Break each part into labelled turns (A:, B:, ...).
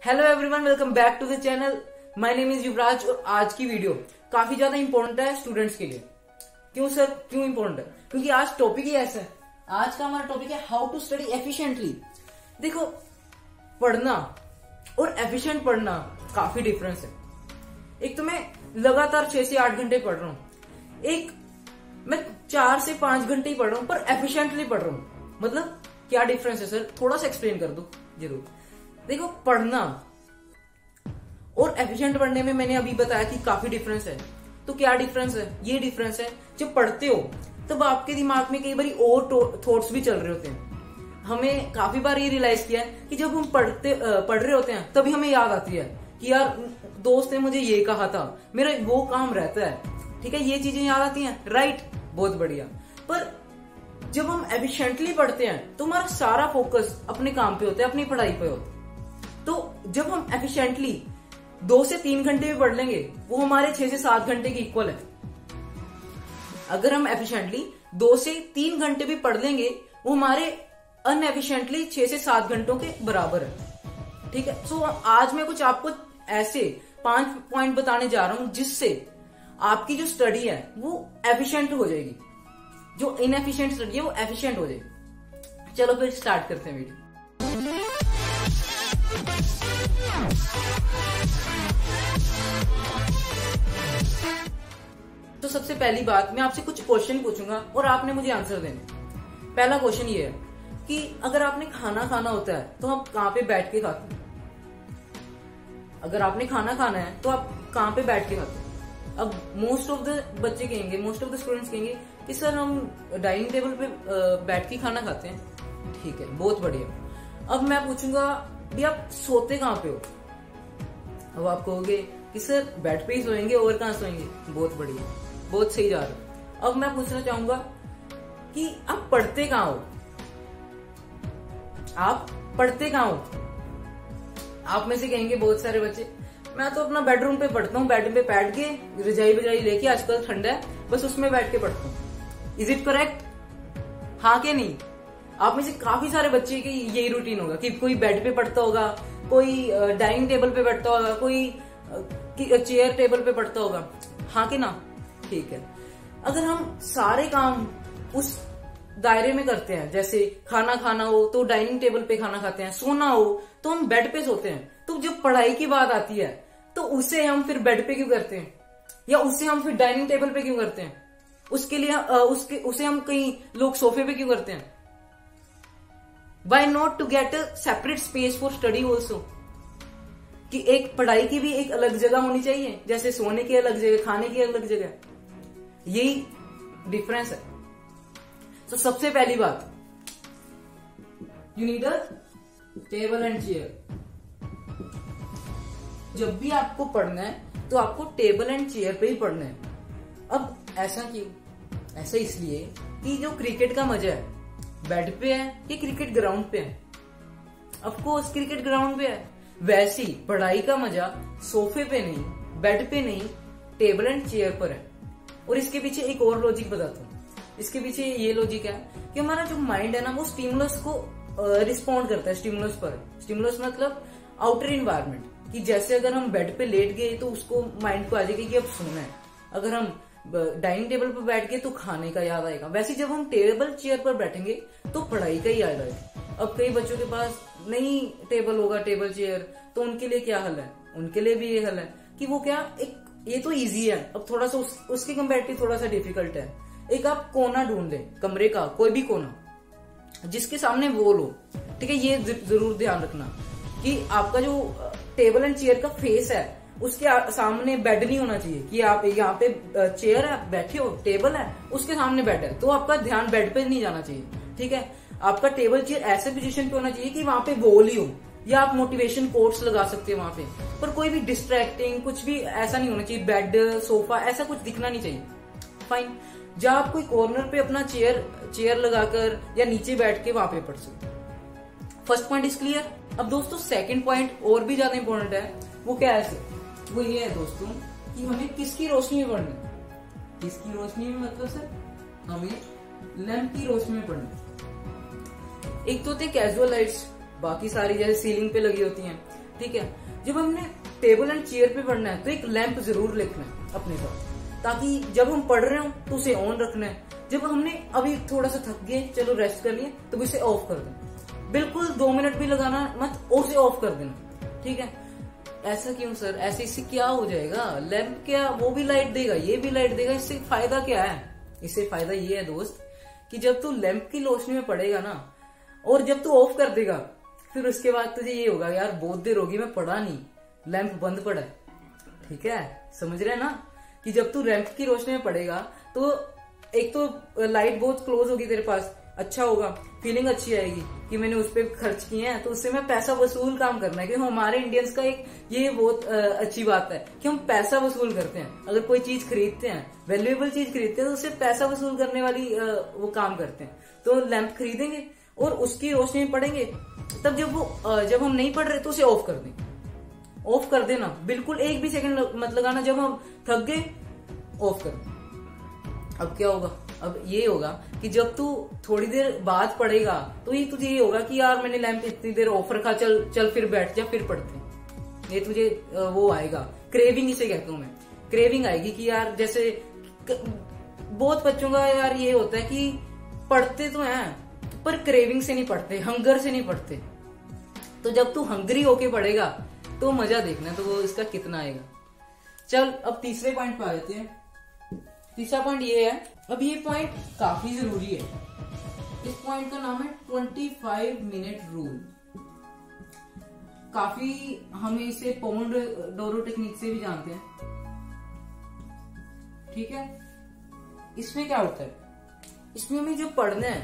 A: Hello everyone, welcome back to the channel. My name is Yuvraj और आज की video काफी ज्यादा इंपॉर्टेंट है स्टूडेंट्स के लिए। क्यों सर, क्यों इंपॉर्टेंट है? क्योंकि आज टॉपिक ही ऐसा है। आज का हमारा टॉपिक है हाउ टू स्टडी एफिशिएंटली। देखो, पढ़ना और एफिशिएंट पढ़ना काफी डिफरेंस है। एक तो मैं लगातार 6 से 8 घंटे पढ़ रहा हूं, एक मैं 4 से 5 घंटे ही पढ़ रहा हूं पर एफिशिएंटली पढ़ रहा हूं। मतलब क्या डिफरेंस है सर? थोड़ा सा एक्सप्लेन कर दो जरूर। देखो, पढ़ना और एफिशिएंट पढ़ने में मैंने अभी बताया कि काफी डिफरेंस है। तो क्या डिफरेंस है? ये डिफरेंस है, जब पढ़ते हो तब आपके दिमाग में कई बार और थॉट्स भी चल रहे होते हैं। हमें काफी बार ये रियलाइज किया है कि जब हम पढ़ रहे होते हैं तभी हमें याद आती है कि यार दोस्त ने मुझे ये कहा था, मेरा वो काम रहता है। ठीक है, ये चीजें याद आती हैं, राइट? बहुत बढ़िया। पर जब हम एफिशिएंटली पढ़ते हैं तो हमारा सारा फोकस अपने काम पे होता है, अपनी पढ़ाई पे होता है। तो जब हम एफिशिएंटली 2 से 3 घंटे में पढ़ लेंगे, वो हमारे 6 से 7 घंटे के इक्वल है। अगर हम एफिशिएंटली 2 से 3 घंटे भी पढ़ लेंगे, वो हमारे अनएफिशिएंटली 6 से 7 घंटों के बराबर है। ठीक है, सो आज मैं कुछ आपको ऐसे 5 पॉइंट बताने जा रहा हूं जिससे आपकी जो स्टडी है वो एफिशिएंट हो जाएगी, जो इनएफिशिएंट स्टडी है वो एफिशिएंट हो जाएगी। चलो फिर स्टार्ट करते हैं वीडियो। तो सबसे पहली बात, मैं आपसे कुछ क्वेश्चन पूछूंगा और आपने मुझे आंसर देने। पहला क्वेश्चन ये है कि अगर आपने खाना खाना होता है तो आप कहां पे बैठ के खाते हैं? अगर आपने खाना खाना है तो आप कहां पे बैठ के खाते हैं? अब मोस्ट ऑफ द बच्चे कहेंगे, मोस्ट ऑफ द स्टूडेंट्स कहेंगे कि सर हम डाइनिंग टेबल पे बैठ के खाना खाते हैं। ठीक है, बहुत बढ़िया। अब मैं पूछूंगा भी आप सोते कहां पे हो? अब आप कहोगे कि सर बेड पे ही सोएंगे, और कहां सोएंगे। बहुत बढ़िया, बहुत सही जा रहा है। अब मैं पूछना चाहूंगा कि आप पढ़ते कहां हो? आप पढ़ते कहां हो? आप में से कहेंगे बहुत सारे बच्चे, मैं तो अपना बेडरूम पे पढ़ता हूँ, बेड पे बैठ के रजाई बजाई लेके, आजकल ठंडा है, बस उसमें बैठ के पढ़ता हूँ। Is it correct? हाँ के नहीं? आप में से काफी सारे बच्चे की यही रूटीन होगा कि कोई बेड पे पढ़ता होगा, कोई डाइनिंग टेबल पे बैठता होगा, कोई चेयर टेबल पे पढ़ता होगा। हाँ कि ना? ठीक है। अगर हम सारे काम उस दायरे में करते हैं, जैसे खाना खाना हो तो डाइनिंग टेबल पे खाना खाते हैं, सोना हो तो हम बेड पे सोते हैं, तो जब पढ़ाई की बात आती है तो उसे हम फिर बेड पे क्यों करते हैं, या उसे हम फिर डाइनिंग टेबल पे क्यों करते हैं? उसके लिए उसे हम कहीं लोग सोफे पे क्यों करते हैं? Why not to get a separate space for study also? कि एक पढ़ाई की भी एक अलग जगह होनी चाहिए, जैसे सोने की अलग जगह, खाने की अलग जगह। यही डिफरेंस है। तो सबसे पहली बात, you need a table and chair. जब भी आपको पढ़ना है तो आपको टेबल एंड चेयर पे ही पढ़ना है। अब ऐसा क्यों? ऐसा इसलिए कि जो क्रिकेट का मजा है बेड पे है या क्रिकेट ग्राउंड पे है? ऑफ कोर्स क्रिकेट ग्राउंड पे है। वैसी पढ़ाई का मजा सोफे पे नहीं, बेड पे नहीं, टेबल एंड चेयर पर है। और इसके पीछे एक और लॉजिक बताता हूँ। इसके पीछे ये लॉजिक है कि हमारा जो माइंड है ना, वो स्टिमुलस को रिस्पॉन्ड करता है। स्टिमुलस पर, स्टिमुलस मतलब आउटर इन्वायरमेंट, कि जैसे अगर हम बेड पे लेट गए तो उसको माइंड को आ जाएगा कि अब सोना है। अगर हम डाइनिंग टेबल पर बैठ गए तो खाने का याद आएगा। वैसे जब हम टेबल चेयर पर बैठेंगे तो पढ़ाई का ही याद आएगा। अब कई बच्चों के पास नहीं टेबल होगा, टेबल चेयर, तो उनके लिए क्या हल है? उनके लिए भी ये हल है कि वो क्या, एक ये तो इजी है, अब थोड़ा सा उसके कंपेरेटिव थोड़ा सा डिफिकल्ट है। एक आप कोना ढूंढ लें, कमरे का कोई भी कोना जिसके सामने वॉल हो। ठीक है, ये जरूर ध्यान रखना कि आपका जो टेबल एंड चेयर का फेस है उसके सामने बेड नहीं होना चाहिए कि आप यहाँ पे चेयर है, बैठे हो, टेबल है, उसके सामने बेड है, तो आपका ध्यान बेड पे नहीं जाना चाहिए। ठीक है, आपका टेबल चेयर ऐसे पोजीशन पे होना चाहिए कि वहां पे वॉल ही हो, या आप मोटिवेशन कोट्स लगा सकते हैं वहां पे, पर कोई भी डिस्ट्रैक्टिंग कुछ भी ऐसा नहीं होना चाहिए। बेड, सोफा, ऐसा कुछ दिखना नहीं चाहिए। फाइन। जब आप कोई कॉर्नर पे अपना चेयर लगाकर या नीचे बैठ के वहां पे पढ़ सकते। First point is clear. अब दोस्तों सेकंड पॉइंट और भी ज्यादा इंपॉर्टेंट है। वो क्या है? वो ये है दोस्तों कि हमें किसकी रोशनी में पढ़ना है। किसकी रोशनी में मतलब सर, हमें लैंप की रोशनी में पढ़ना है। एक तो होते कैजुअल लाइट्स, बाकी सारी जैसे सीलिंग पे लगी होती हैं, ठीक है। जब हमने टेबल एंड चेयर पे पढ़ना है तो एक लैंप जरूर रखना है अपने साथ, ताकि जब हम पढ़ रहे हो तो उसे ऑन रखना है। जब हमने अभी थोड़ा सा थक गए, चलो रेस्ट कर लिए, तो इसे ऑफ कर देना। बिल्कुल 2 मिनट भी लगाना मत, और उसे ऑफ कर देना, ठीक है। ऐसा क्यों सर? ऐसे इससे क्या हो जाएगा? लैंप क्या वो भी लाइट देगा, ये भी लाइट देगा, इससे फायदा क्या है? इससे फायदा ये है दोस्त कि जब तू लैंप की रोशनी में पड़ेगा ना, और जब तू ऑफ कर देगा, फिर उसके बाद तुझे ये होगा यार बहुत देर होगी मैं पढ़ा नहीं, लैंप बंद पड़ा है, ठीक है। समझ रहे ना कि जब तू लैंप की रोशनी में पड़ेगा तो एक तो लाइट बहुत क्लोज होगी तेरे पास, अच्छा होगा, फीलिंग अच्छी आएगी कि मैंने उस पर खर्च किए हैं, तो उससे मैं पैसा वसूल काम करना है। क्योंकि हमारे इंडियंस का एक ये बहुत अच्छी बात है कि हम पैसा वसूल करते हैं। अगर कोई चीज खरीदते हैं, वैल्यूएबल चीज खरीदते हैं, तो उससे पैसा वसूल करने वाली वो काम करते हैं। तो लैंप खरीदेंगे और उसकी रोशनी में पढ़ेंगे, तब जब हम नहीं पढ़ रहे तो उसे ऑफ कर दें, ऑफ कर देना, बिल्कुल 1 भी सेकंड मत लगाना। जब हम थक गए ऑफ कर दें। अब क्या होगा? अब ये होगा कि जब तू थोड़ी देर बाद पढ़ेगा तो ये तुझे ये होगा कि यार मैंने लैंप इतनी देर ऑफ रखा, चल फिर बैठ जा, फिर पढ़ते हैं। ये तुझे वो आएगा, क्रेविंग इसे कहता हूं मैं, क्रेविंग आएगी कि यार जैसे बहुत बच्चों का यार ये होता है कि पढ़ते तो हैं पर क्रेविंग से नहीं पढ़ते, हंगर से नहीं पढ़ते। तो जब तू हंगरी होके पढ़ेगा तो मजा देखना तो वो इसका कितना आएगा। चल अब तीसरे पॉइंट पे आ जाते हैं। तीसरा पॉइंट ये है, अब ये पॉइंट काफी जरूरी है। इस पॉइंट का नाम है 25 मिनट रूल। काफी हम इसे पोमोडोरो टेक्निक से भी जानते हैं, ठीक है। इसमें क्या होता है? इसमें हमें जो पढ़ना है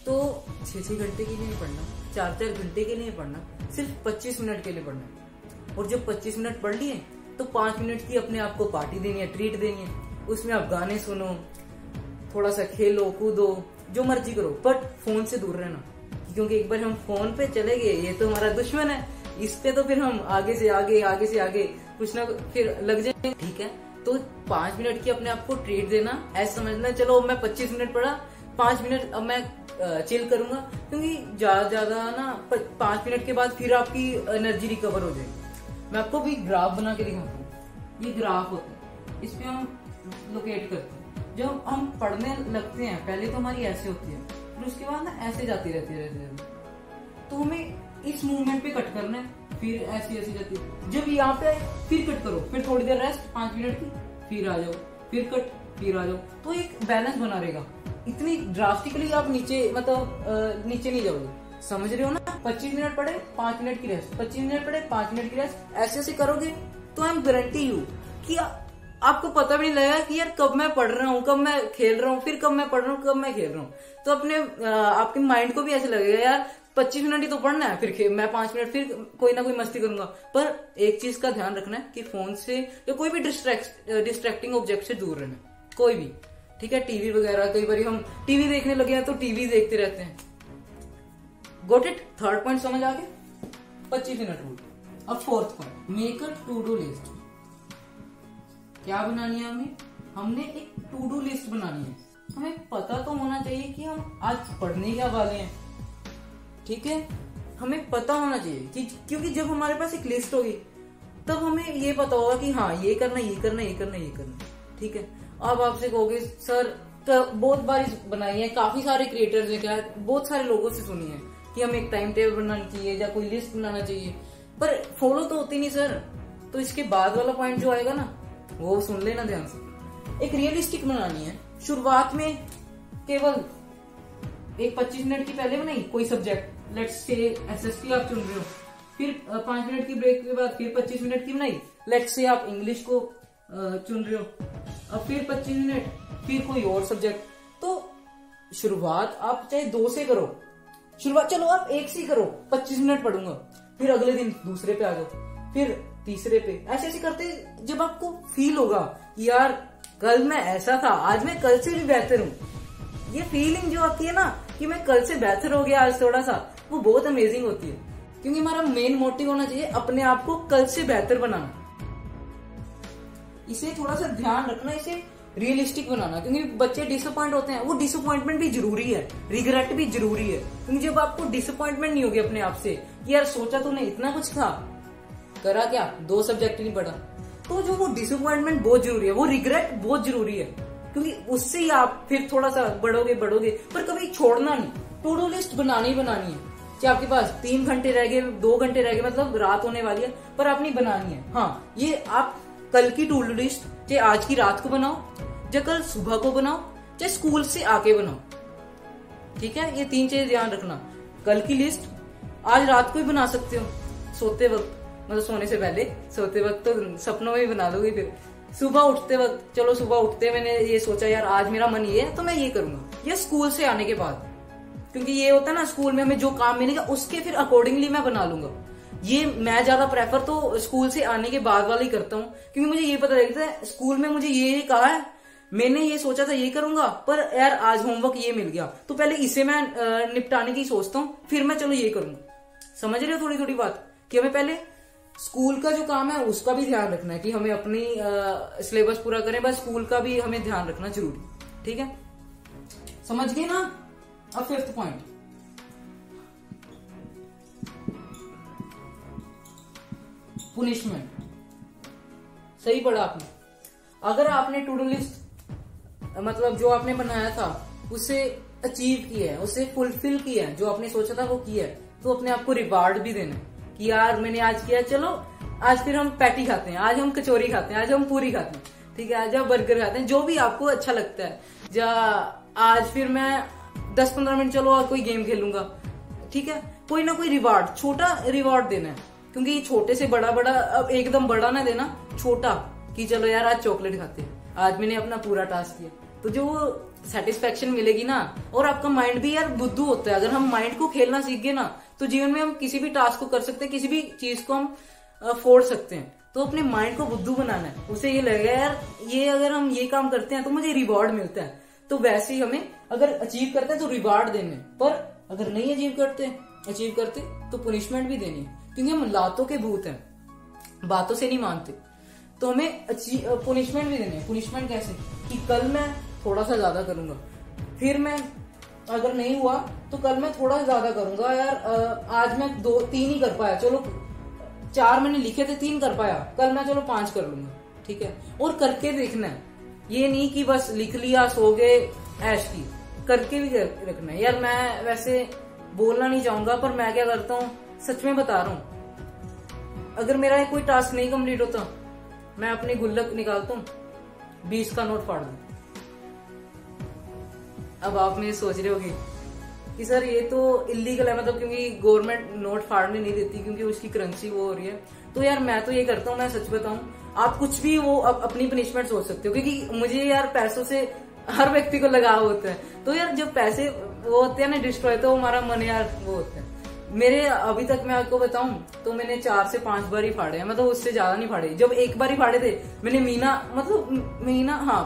A: तो 6-6 घंटे के लिए नहीं पढ़ना, 4-4 घंटे के लिए नहीं पढ़ना, सिर्फ 25 मिनट के लिए पढ़ना है। और जब 25 मिनट पढ़ लिए तो 5 मिनट की अपने आप को पार्टी देनी है, ट्रीट देनी है। उसमें आप गाने सुनो, थोड़ा सा खेलो कूदो, जो मर्जी करो, बट फोन से दूर रहना। क्योंकि एक बार हम फोन पे चले गए, ये तो हमारा दुश्मन है, इस पे तो फिर हम आगे से आगे कुछ ना फिर लग जाएंगे, ठीक है। तो 5 मिनट की अपने आप को ट्रीट देना, ऐसा समझना चलो मैं 25 मिनट पढ़ा, 5 मिनट अब मैं चिल करूंगा। क्योंकि ज्यादा ना 5 मिनट के बाद फिर आपकी एनर्जी रिकवर हो जाएगी। मैं आपको भी ग्राफ बना के दिखाता हूँ। ये ग्राफ होता है, इस पे हम लोकेट करते हैं। जब हम पढ़ने लगते हैं पहले तो हमारी ऐसे होती है, फिर उसके बाद ना ऐसे जाती रहती है, तो हमें इस मूवमेंट पे कट करना है, फिर ऐसे जाती है। जब यहाँ पे फिर कट करो, फिर थोड़ी देर रेस्ट 5 मिनट की, फिर आ जाओ, फिर कट, फिर आ जाओ, तो एक बैलेंस बना रहेगा। इतनी ड्रास्टिकली आप नीचे मतलब नीचे नहीं जाओगे, समझ रहे हो ना। 25 मिनट पढ़े 5 मिनट की रेस्ट, 25 मिनट पढ़े 5 मिनट की रेस्ट, ऐसे करोगे तो आई एम गारंटी यू कि आपको पता भी नहीं लगेगा कि यार कब मैं पढ़ रहा हूँ, कब मैं खेल रहा हूँ, फिर कब मैं पढ़ रहा हूँ, कब मैं खेल रहा हूँ। तो अपने आपके माइंड को भी ऐसे लगेगा यार 25 मिनट ही तो पढ़ना है, फिर मैं 5 मिनट फिर कोई ना कोई मस्ती करूंगा। पर एक चीज का ध्यान रखना है कि फोन से या कोई भी डिस्ट्रैक्टिंग ऑब्जेक्ट से दूर रहना, कोई भी, ठीक है। टीवी वगैरह, कई बार हम टीवी देखने लगे हैं तो टीवी देखते रहते हैं। Got it? थर्ड पॉइंट समझ आ गया, 25 मिनट रूल। अब fourth point, make a to do list. क्या बनानी है हमें? हमने एक टू डू लिस्ट बनानी है। हमें पता तो होना चाहिए कि हम आज पढ़ने क्या वाले हैं, ठीक है। हमें पता होना चाहिए कि क्योंकि जब हमारे पास एक लिस्ट होगी तब हमें ये पता होगा कि हाँ ये करना, ये करना, ये करना, ये करना, ठीक है। अब आपसे कहोगे सर बहुत बार बनाई है, काफी सारे क्रिएटर्स ने क्या बहुत सारे लोगों से सुनी है कि हमें एक टाइम टेबल बनाना चाहिए या कोई लिस्ट बनाना चाहिए, पर फॉलो तो होती नहीं सर। तो इसके बाद वाला पॉइंट जो आएगा ना वो सुन लेना ध्यान से। एक रियलिस्टिक बनानी है। शुरुआत में केवल एक 25 मिनट की पहले बनाई कोई सब्जेक्ट, लेट्स से एसएसटी आप चुन रहे हो, फिर 5 मिनट की ब्रेक के बाद फिर 25 मिनट की बनाई, लेट्स से आप इंग्लिश को चुन रहे हो, अब फिर 25 मिनट, फिर कोई और सब्जेक्ट। तो शुरुआत आप चाहे 2 से करो, शुरुआत चलो आप 1 से करो, 25 मिनट पढ़ूंगा, फिर अगले दिन दूसरे पे आ जाओ, फिर तीसरे पे, ऐसे करते जब आपको फील होगा यार कल मैं ऐसा था, आज मैं कल से भी बेहतर हूँ, ये फीलिंग जो आती है ना कि मैं कल से बेहतर हो गया आज थोड़ा सा, वो बहुत अमेजिंग होती है। क्योंकि हमारा मेन मोटिव होना चाहिए अपने आप को कल से बेहतर बनाना। इसे थोड़ा सा ध्यान रखना, इसे रियलिस्टिक बनाना, क्योंकि बच्चे डिसअपॉइंट होते हैं, वो डिसअपॉइंटमेंट भी जरूरी है, रिग्रेट भी जरूरी है। क्योंकि जब आपको डिसअपॉइंटमेंट नहीं होगी अपने आप से कि यार सोचा तूने इतना कुछ था, करा क्या, 2 सब्जेक्ट नहीं पढ़ा। तो जो वो डिसअपॉइंटमेंट बहुत जरूरी है, वो रिग्रेट बहुत जरूरी है, क्योंकि उससे ही आप फिर थोड़ा सा बढ़ोगे, पर कभी छोड़ना नहीं। टू डू लिस्ट बनानी ही बनानी है, चाहे आपके पास 3 घंटे रह गए, 2 घंटे रह गए, मतलब रात होने वाली है, पर आपने बनानी है। हाँ, ये आप कल की टू डू लिस्ट चाहे आज की रात को बनाओ, चाहे कल सुबह को बनाओ, चाहे स्कूल से आके बनाओ, ठीक है। ये 3 चीजें ध्यान रखना। कल की लिस्ट आज रात को ही बना सकते हो, सोते वक्त, मतलब सोने से पहले। सोते वक्त तो सपनों में ही बना लोगे, फिर सुबह उठते वक्त, चलो सुबह उठते मैंने ये सोचा यार आज मेरा मन ये है तो मैं ये करूंगा। या स्कूल से आने के बाद, क्योंकि ये होता है ना, स्कूल में हमें जो काम मिलेगा उसके फिर अकॉर्डिंगली मैं बना लूंगा। ये मैं ज्यादा प्रेफर तो स्कूल से आने के बाद वाला ही करता हूँ, क्योंकि मुझे ये पता लगता है स्कूल में मुझे ये कहा है, मैंने ये सोचा था ये करूंगा, पर यार आज होमवर्क ये मिल गया तो पहले इसे मैं निपटाने की सोचता हूँ, फिर मैं चलो ये करूंगा। समझ रहे हो थोड़ी थोड़ी बात, कि हमें पहले स्कूल का जो काम है उसका भी ध्यान रखना है, कि हमें अपनी सिलेबस पूरा करें, बस स्कूल का भी हमें ध्यान रखना जरूरी, ठीक है। समझ गए ना। अब 5th पॉइंट, पुनिशमेंट। सही पढ़ा आपने। अगर आपने टू डू लिस्ट मतलब जो आपने बनाया था उसे अचीव किया है, उसे फुलफिल किया है, जो आपने सोचा था वो किया है, तो अपने आप को रिवार्ड भी देना है कि यार मैंने आज किया, चलो आज फिर हम पैटी खाते हैं, आज हम कचौरी खाते हैं, आज हम पूरी खाते हैं, ठीक है, आज हम बर्गर खाते हैं, जो भी आपको अच्छा लगता है। या आज फिर मैं 10-15 मिनट चलो और कोई गेम खेलूंगा, ठीक है। कोई ना कोई रिवार्ड, छोटा रिवार्ड देना है, क्योंकि छोटे से बड़ा, अब एकदम बड़ा ना देना, छोटा, कि चलो यार आज चॉकलेट खाते हैं, आज मैंने अपना पूरा टास्क किया, तो जो सेटिस्फेक्शन मिलेगी ना। और आपका माइंड भी यार बुद्धू होता है, अगर हम माइंड को खेलना सीख गए ना तो जीवन में हम किसी भी टास्क को कर सकते हैं, किसी भी चीज को हम फोड़ सकते हैं। तो अपने माइंड को बुद्धू बनाना है, उसे ये लगेगा यार ये अगर हम ये काम करते हैं तो मुझे रिवॉर्ड मिलता है, तो वैसे ही हमें अगर अचीव करते हैं तो रिवार्ड देने, पर अगर नहीं अचीव करते तो पनिशमेंट भी देनी है, क्योंकि हम लातों के भूत हैं, बातों से नहीं मानते, तो हमें पनिशमेंट भी देनी है। पनिशमेंट कैसे, कि कल मैं थोड़ा सा ज्यादा करूंगा, फिर मैं अगर नहीं हुआ तो कल मैं थोड़ा ज्यादा करूंगा, यार आज मैं 2-3 ही कर पाया, चलो 4 मैंने लिखे थे 3 कर पाया, कल मैं चलो 5 कर लूंगा, ठीक है। और करके देखना है, ये नहीं कि बस लिख लिया सो गए ऐश की, करके भी रखना है। यार मैं वैसे बोलना नहीं चाहूंगा, पर मैं क्या करता हूँ, सच में बता रहा हूँ, अगर मेरा कोई टास्क नहीं कंप्लीट होता मैं अपनी गुल्लक निकालता हूँ, 20 का नोट फाड़ दूं। अब आप मेरे सोच रहे होगे कि सर ये तो इलीगल है, मतलब क्योंकि गवर्नमेंट नोट फाड़ने नहीं देती, क्योंकि उसकी करेंसी वो हो रही है। तो यार मैं तो ये करता हूँ, मैं सच बताऊं, आप कुछ भी वो अपनी पनिशमेंट सोच सकते हो, क्योंकि मुझे यार पैसों से हर व्यक्ति को लगाव होता है, तो यार जब पैसे वो होते हैं ना डिस्ट्रॉय, तो हमारा मन यार वो होता है। मेरे अभी तक मैं आपको बताऊं तो मैंने 4 से 5 बार ही फाड़े हैं, मतलब उससे ज्यादा नहीं फाड़े। जब एक बार ही फाड़े थे मैंने महीना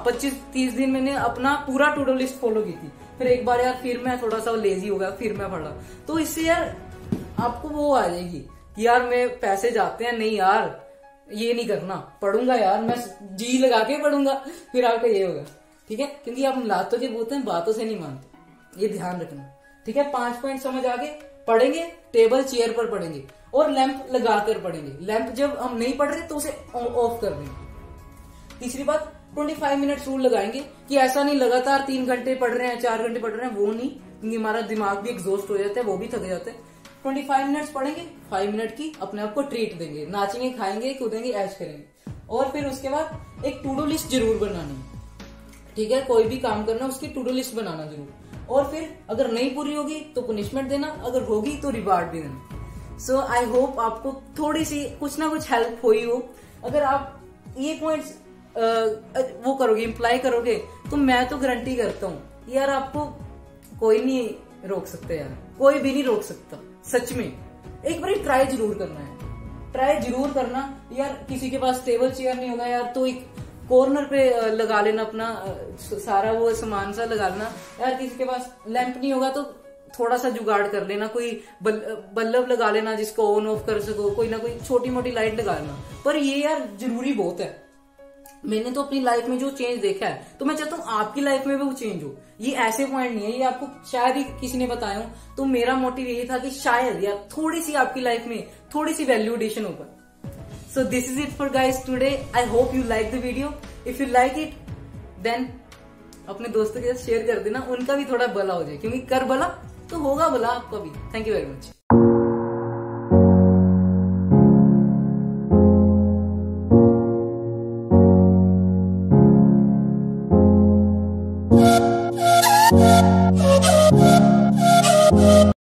A: 25-30 दिन मैंने अपना पूरा टू डू लिस्ट फॉलो की थी, फिर एक बार यार फिर मैं थोड़ा सा लेजी हो गया, फिर मैं फाड़ा, तो इससे यार आपको वो आ जाएगी कि यार मैं पैसे जाते हैं, नहीं यार ये नहीं करना, पढ़ूंगा यार, मैं जी लगा के पढ़ूंगा, फिर आपका ये होगा, ठीक है। क्योंकि आप लातों के बोलते हैं, बातों से नहीं मानते, ये ध्यान रखना, ठीक है। 5 पॉइंट समझ आगे। पढ़ेंगे टेबल चेयर पर पढ़ेंगे और लैंप लगाकर पढ़ेंगे, लैंप जब हम नहीं पढ़ रहे तो उसे ऑफ कर देंगे। तीसरी बात, 25 मिनट रूल लगाएंगे, कि ऐसा नहीं लगातार 3 घंटे पढ़ रहे हैं, 4 घंटे पढ़ रहे हैं, वो नहीं, क्योंकि हमारा दिमाग भी एग्जॉस्ट हो जाता है, वो भी थक जाता है। 25 मिनट्स पढ़ेंगे, 5 मिनट की अपने आप को ट्रीट देंगे, नाचेंगे, खाएंगे, कूदेंगे, ऐश करेंगे। और फिर उसके बाद एक टू डू लिस्ट जरूर बनानी है, ठीक है। कोई भी काम करना उसकी टू डू लिस्ट बनाना जरूर, और फिर अगर नहीं पूरी होगी तो पनिशमेंट देना, अगर होगी तो रिवार्ड भी देना। सो आई होप आपको थोड़ी सी कुछ ना कुछ हेल्प हुई हो। अगर आप ये पॉइंट्स वो करोगे, इम्प्लाई करोगे, तो मैं तो गारंटी करता हूँ यार आपको कोई नहीं रोक सकता, यार कोई भी नहीं रोक सकता, सच में। एक बार ट्राई जरूर करना है, ट्राई जरूर करना। यार किसी के पास टेबल चेयर नहीं होगा यार, तो एक कॉर्नर पे लगा लेना अपना सारा वो सामान सा लगा लेना। यार किसी के पास लैंप नहीं होगा तो थोड़ा सा जुगाड़ कर लेना, कोई बल्ब लगा लेना जिसको ऑन ऑफ कर सको, कोई ना कोई छोटी मोटी लाइट लगा लेना। पर ये यार जरूरी बहुत है। मैंने तो अपनी लाइफ में जो चेंज देखा है, तो मैं चाहता हूँ आपकी लाइफ में भी वो चेंज हो। ये ऐसे पॉइंट नहीं है, ये आपको शायद ही किसी ने बताया हो, तो मेरा मोटिव यही था कि शायद यार थोड़ी सी आपकी लाइफ में थोड़ी सी वैल्यू एडिशन हो पाए। So this is it for guys today. I hope you like the video. If you like it, then अपने दोस्तों के साथ शेयर कर देना, उनका भी थोड़ा भला हो जाए, क्योंकि कर भला तो होगा भला आपका भी. Thank you very much.